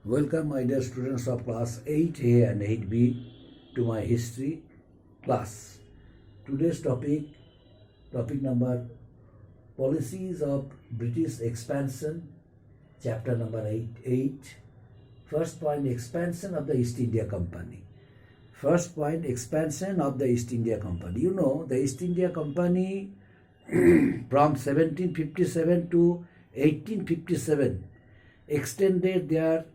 Welcome, my dear students of class 8A and 8B, to my history class. Today's topic number Policies of British Expansion, chapter number 8. First point, expansion of the East India Company. First point, expansion of the East India Company. You know, the East India Company from 1757 to 1857 extended their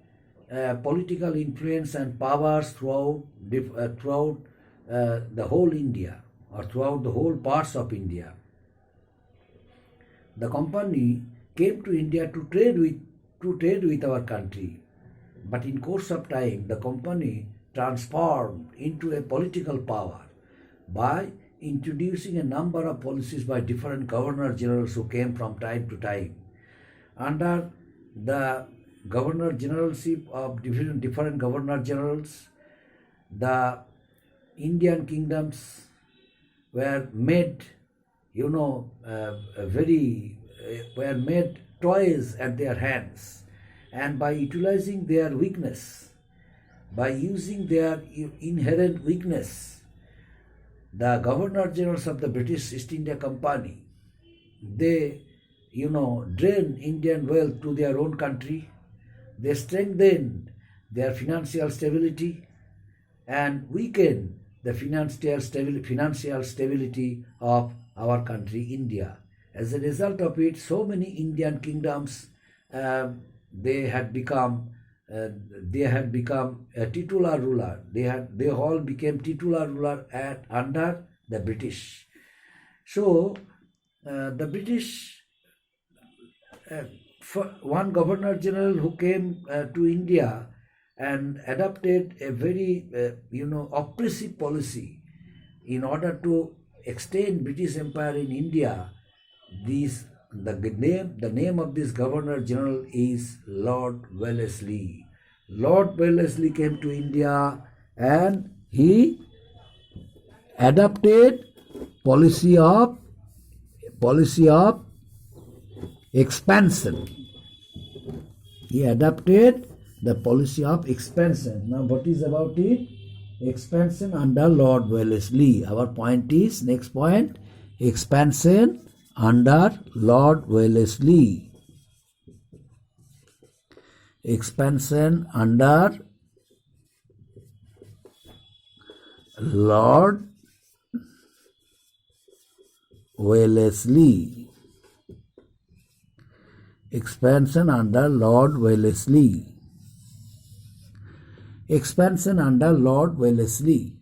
political influence and powers throughout the whole India, or throughout the whole parts of India. The company came to India to trade with our country, but in course of time, the company transformed into a political power by introducing a number of policies by different governor generals who came from time to time. Under the governor generalship of different governor generals, the Indian kingdoms were made, were made toys at their hands, and by utilizing their weakness, by using their inherent weakness, the governor generals of the British East India Company, they drain Indian wealth to their own country. They strengthen their financial stability and weaken the financial stability of our country, India. As a result of it, so many Indian kingdoms they had become a titular ruler. They all became titular ruler under the British. So the British. One governor general who came to India and adopted a very oppressive policy in order to extend British Empire in India. The name of this governor general is Lord Wellesley. Lord Wellesley came to India and he adopted policy of expansion. He adopted the policy of expansion. Now, what is about it? Expansion under Lord Wellesley. Our point is, next point, expansion under Lord Wellesley. Expansion under Lord Wellesley. Expansion under Lord Wellesley. Expansion under Lord Wellesley.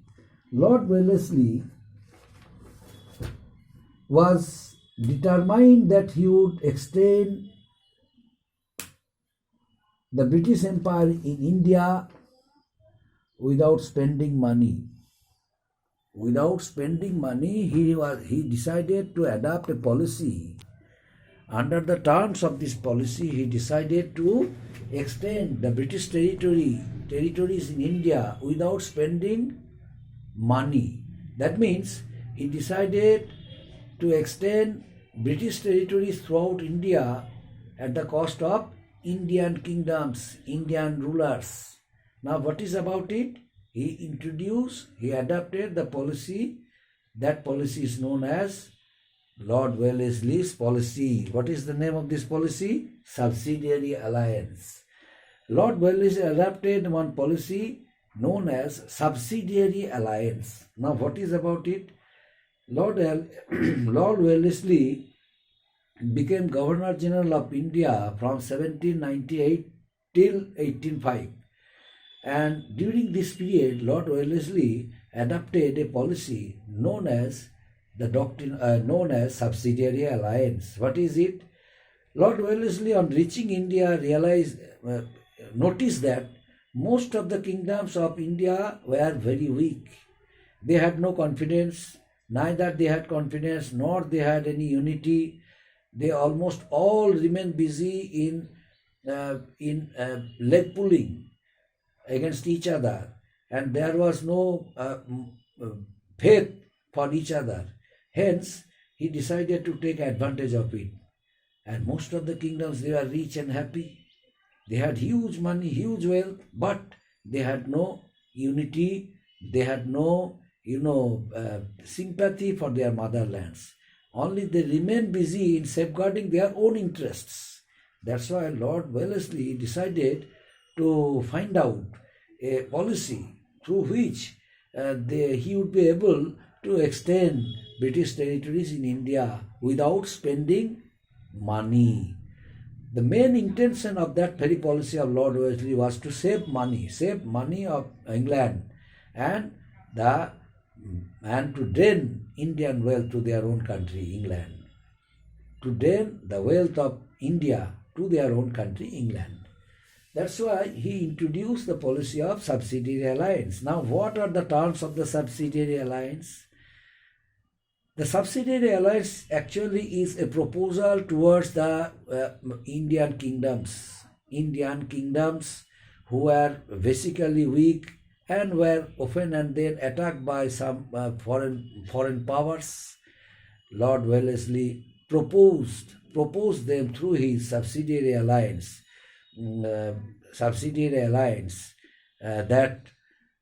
Lord Wellesley was determined that he would extend the British Empire in India without spending money. Without spending money, he decided to adopt a policy. Under the terms of this policy, he decided to extend the British territories in India without spending money. That means he decided to extend British territories throughout India at the cost of Indian kingdoms, Indian rulers. Now, what is about it? He adopted the policy. That policy is known as Lord Wellesley's policy. What is the name of this policy? Subsidiary alliance. Lord Wellesley adopted one policy known as subsidiary alliance. Now, what is about it? Lord Wellesley became Governor General of India from 1798 till 1805. And during this period, Lord Wellesley adopted a policy known as the doctrine known as subsidiary alliance. What is it? Lord Wellesley, on reaching India, noticed that most of the kingdoms of India were very weak. They had no confidence, neither they had confidence nor they had any unity. They almost all remained busy in leg pulling against each other, and there was no faith for each other. Hence, he decided to take advantage of it. And most of the kingdoms, they were rich and happy. They had huge money, huge wealth, but they had no unity. They had no, sympathy for their motherlands. Only they remained busy in safeguarding their own interests. That's why Lord Wellesley decided to find out a policy through which he would be able to extend British territories in India without spending money. The main intention of that very policy of Lord Wellesley was to save money of England, and to drain Indian wealth to their own country, England. To drain the wealth of India to their own country, England. That's why he introduced the policy of subsidiary alliance. Now, what are the terms of the subsidiary alliance? The subsidiary alliance actually is a proposal towards the Indian kingdoms who were basically weak and were often and then attacked by some foreign powers. Lord Wellesley proposed them through his subsidiary alliance that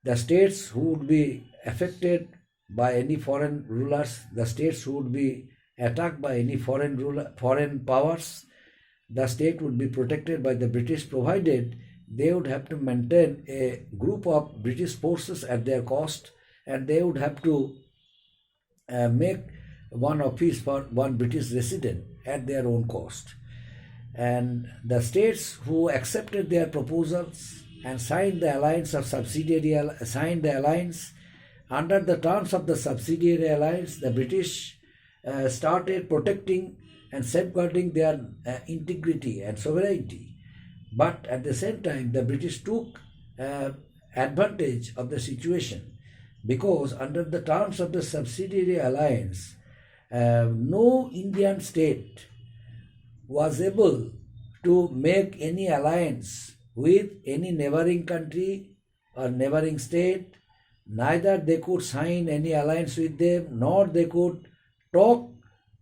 the states who would be affected by any foreign rulers, the states who would be attacked by any foreign powers, the state would be protected by the British, provided they would have to maintain a group of British forces at their cost, and they would have to make one office for one British resident at their own cost. And the states who accepted their proposals and signed the alliance, under the terms of the subsidiary alliance, the British started protecting and safeguarding their integrity and sovereignty. But at the same time, the British took advantage of the situation, because under the terms of the subsidiary alliance, no Indian state was able to make any alliance with any neighboring country or neighboring state. Neither they could sign any alliance with them, nor they could talk,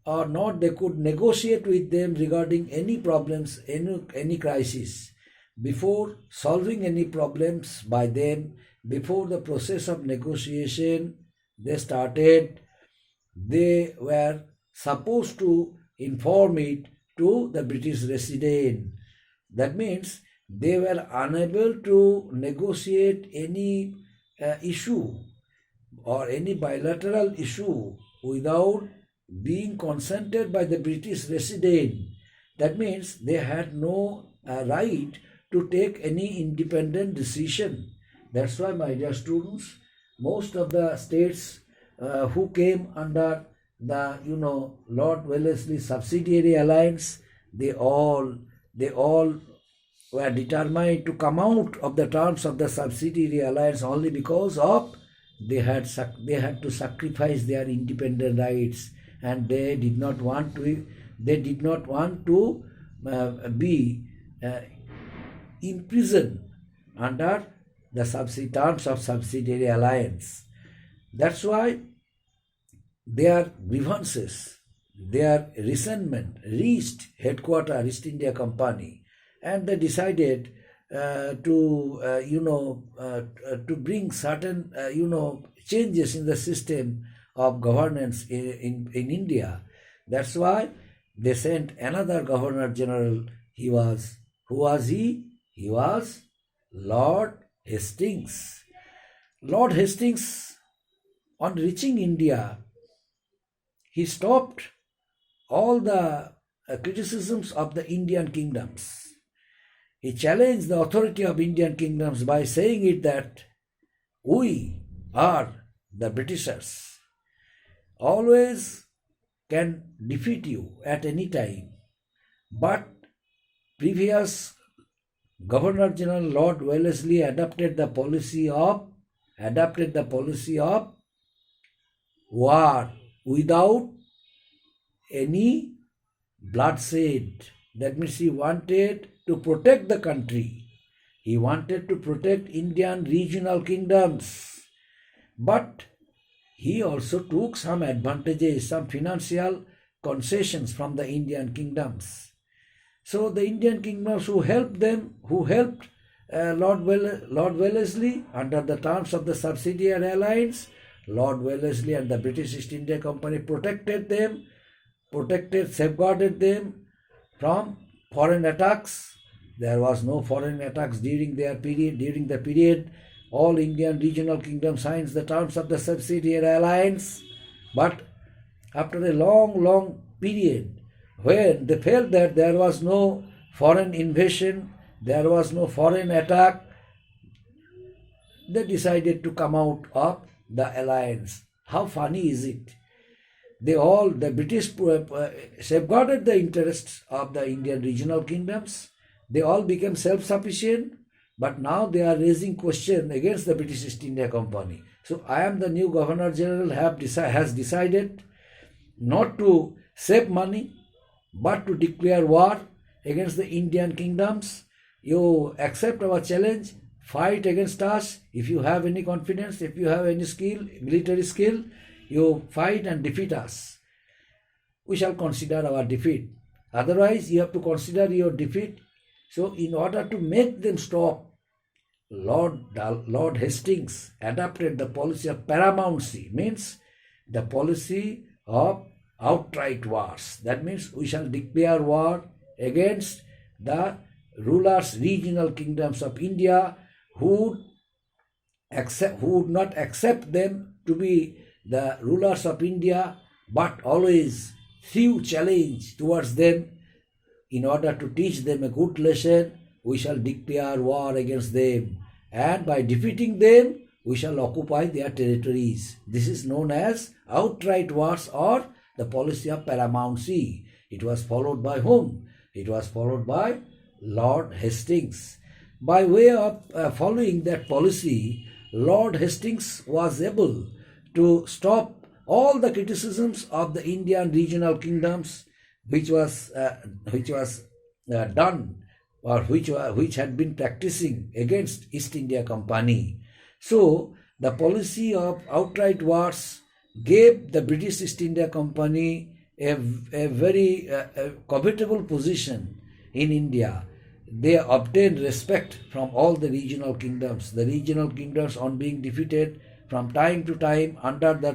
or nor they could negotiate with them regarding any problems, any crisis. Before solving any problems by them, before the process of negotiation they were supposed to inform it to the British resident. That means they were unable to negotiate any issue or any bilateral issue without being consented by the British resident. That means they had no right to take any independent decision. That's why, my dear students, most of the states who came under the Lord Wellesley subsidiary alliance, they all were determined to come out of the terms of the subsidiary alliance only because of they had to sacrifice their independent rights, and they did not want to be imprisoned under the terms of subsidiary alliance. That's why their grievances, their resentment reached headquarters East India Company, and they decided to bring certain changes in the system of governance in India. That's why they sent another Governor General. Who was he? He was Lord Hastings. Lord Hastings, on reaching India, he stopped all the criticisms of the Indian kingdoms. He challenged the authority of Indian kingdoms by saying it that we are the Britishers, always can defeat you at any time. But previous Governor General Lord Wellesley adopted the policy of war without any bloodshed. That means he wanted to protect the country. He wanted to protect Indian regional kingdoms. But he also took some advantages, some financial concessions from the Indian kingdoms. So the Indian kingdoms who helped them, who helped Lord Wellesley under the terms of the subsidiary alliance, Lord Wellesley and the British East India Company protected them, safeguarded them from foreign attacks. There was no foreign attacks during their period. During the period, all Indian regional kingdoms signed the terms of the subsidiary alliance. But after a long period, when they felt that there was no foreign invasion, there was no foreign attack, they decided to come out of the alliance. How funny is it? The British safeguarded the interests of the Indian regional kingdoms. They all became self-sufficient, but now they are raising question against the British East India Company. So I am the new Governor General has decided not to save money, but to declare war against the Indian kingdoms. You accept our challenge, fight against us. If you have any confidence, if you have any skill, military skill, you fight and defeat us. We shall consider our defeat. Otherwise, you have to consider your defeat. So in order to make them stop, Lord Hastings adopted the policy of paramountcy, means the policy of outright wars. That means we shall declare war against the rulers, regional kingdoms of India who would not accept them to be the rulers of India, but always threw challenge towards them. In order to teach them a good lesson, we shall declare war against them, and by defeating them, we shall occupy their territories. This is known as outright wars or the policy of paramountcy. It was followed by whom? It was followed by Lord Hastings. By way of following that policy, Lord Hastings was able to stop all the criticisms of the Indian regional kingdoms which was done or which had been practicing against East India Company. So the policy of outright wars gave the British East India Company a very covetable position in India. They obtained respect from all the regional kingdoms. The regional kingdoms, on being defeated from time to time under the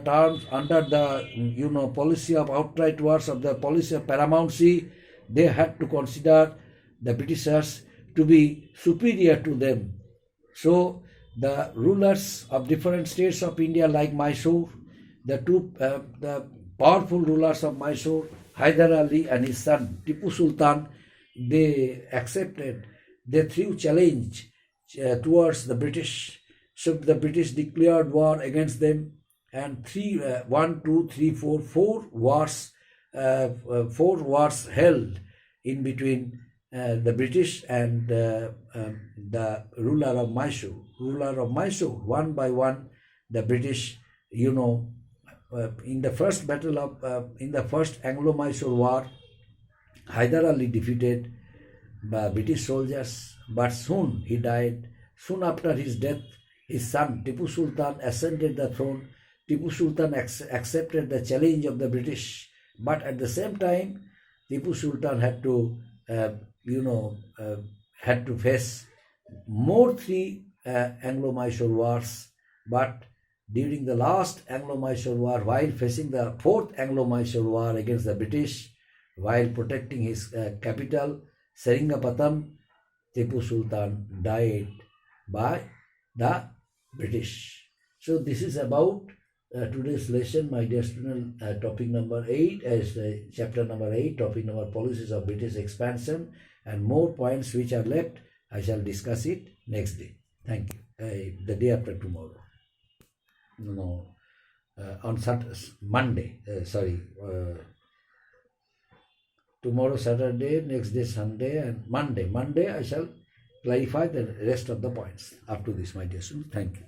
policy of outright wars, of the policy of paramountcy, they had to consider the Britishers to be superior to them. So the rulers of different states of India, like Mysore, the powerful rulers of Mysore, Hyder Ali and his son Tipu Sultan, they threw challenge towards the British. So the British declared war against them, and four wars held in between the British and the ruler of Mysore. One by one, the British, in the first battle of in the first Anglo-Mysore war, Hyder Ali defeated British soldiers, but soon he died. Soon after his death, his son Tipu Sultan ascended the throne. Tipu Sultan accepted the challenge of the British, but at the same time, Tipu Sultan had to face more three Anglo-Mysore wars. But during the last Anglo-Mysore war, while facing the fourth Anglo-Mysore war against the British, while protecting his capital, Seringapatam, Tipu Sultan died by the British. So this is about today's lesson, my dear student, topic number 8, as chapter number 8, topic number policies of British expansion, and more points which are left, I shall discuss it next day. Thank you. The day after tomorrow. On Monday, tomorrow Saturday, next day Sunday, and Monday I shall clarify the rest of the points. Up to this, my dear students. Thank you.